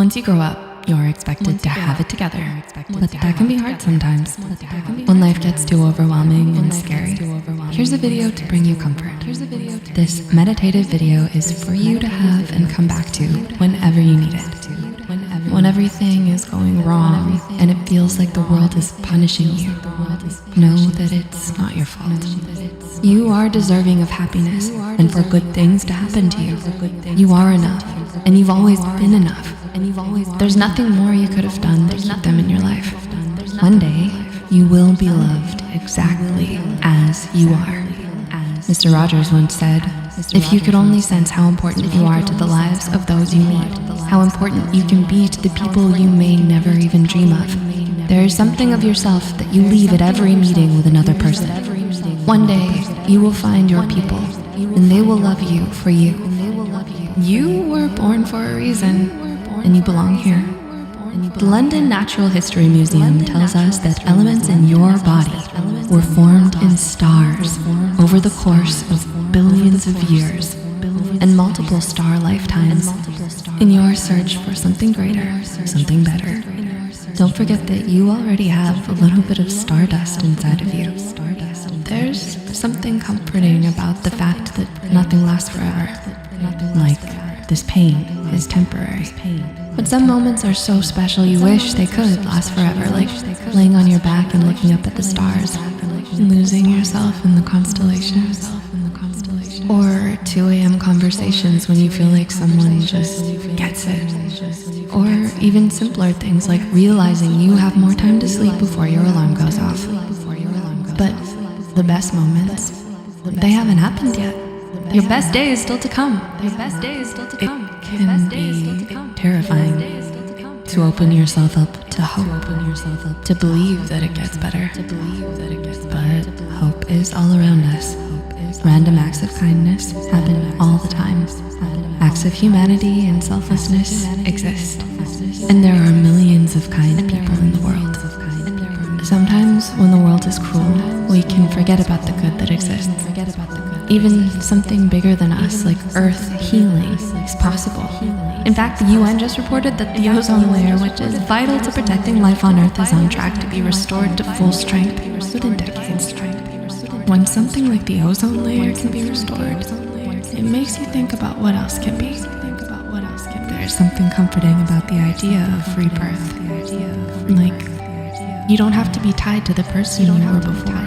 Once you grow up, you're expected to have it together, but that can be hard sometimes when life gets too overwhelming and scary. Here's a video to bring you comfort. This meditative video is for you to have and come back to whenever you need it. When everything is going wrong and it feels like the world is punishing you, know that it's not your fault. You are deserving of happiness and for good things to happen to you. You are enough, and you've always been enough. There's nothing more you could have done to keep them in your life. One day, you will be loved exactly as you are. Mr. Rogers once said, "If you could only sense how important you are to the lives of those you meet, how important you can be to the people you may never even dream of, there is something of yourself that you leave at every meeting with another person. One day, you will find your people, and they will love you for you. You were born for a reason, and you belong here." The London Natural History Museum tells us that elements in your body were formed in stars over the course of billions of years and multiple star lifetimes in your search for something greater, something better. Don't forget that you already have a little bit of stardust inside of you. There's something comforting about the fact that nothing lasts forever. Like this pain is temporary. But some moments are so special you wish they could last forever, like laying on your back and looking up at the stars, losing yourself in the constellations. Or 2 a.m. conversations when you feel like someone just gets it. Or even simpler things like realizing you have more time to sleep before your alarm goes off. But the best moments, they haven't happened yet. Your best day is still to come. It can be terrifying to open yourself up to hope, to believe that it gets better. But hope is all around us. Random acts of kindness happen all the time. Acts of humanity and selflessness exist. And there are millions of kind people in the world. Sometimes when the world is cruel, we can forget about the good that exists. Even something bigger than us, like Earth healing, is possible. In fact, the UN just reported that the ozone layer, which is vital to protecting life on Earth, is on track to be restored to full strength within decades. When something like the ozone layer can be restored, it makes you think about what else can be. There's something comforting about the idea of rebirth. Like, you don't have to be tied to the person you were before.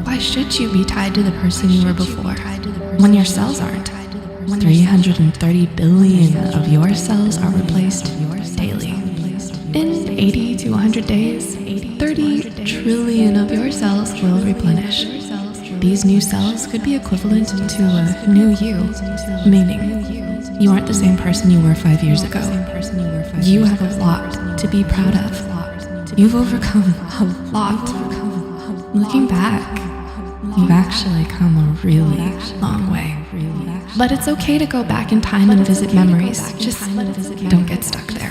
Why should you be tied to the person you were before when your cells aren't? 330 billion of your cells are replaced daily. In 80 to 100 days, 30 trillion of your cells will replenish. These new cells could be equivalent to a new you, meaning you aren't the same person you were 5 years ago. You have a lot to be proud of. You've overcome a lot. Looking back, you've actually come a really long way. But it's okay to go back in time and visit memories. Just don't get stuck there.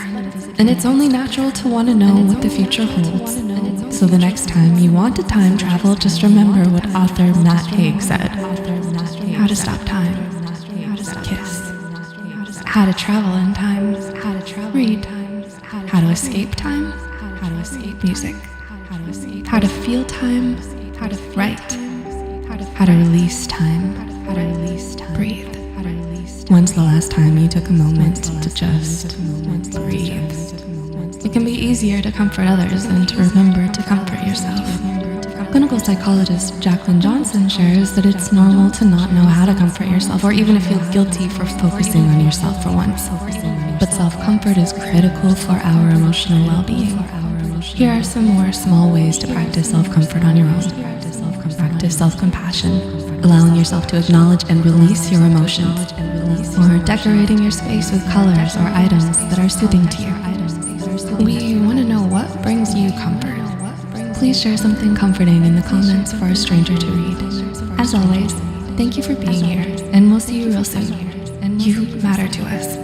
And it's only natural to want to know what the future holds. So the next time you want to time travel, just remember what author Matt Haig said. How to stop time. Kiss. How to travel in time. Read. How to escape time. Music. How to feel time. Write. How to release time. Breathe. When's the last time you took a moment to just breathe? It can be easier to comfort others than to remember to comfort yourself. Clinical psychologist Jacqueline Johnson shares that it's normal to not know how to comfort yourself or even to feel guilty for focusing on yourself for once. But self-comfort is critical for our emotional well-being. Here are some more small ways to practice self-comfort on your own. Practice self-compassion, allowing yourself to acknowledge and release your emotions, or decorating your space with colors or items that are soothing to you. We want to know what brings you comfort. Please share something comforting in the comments for a stranger to read. As always, thank you for being here, and we'll see you real soon. You matter to us.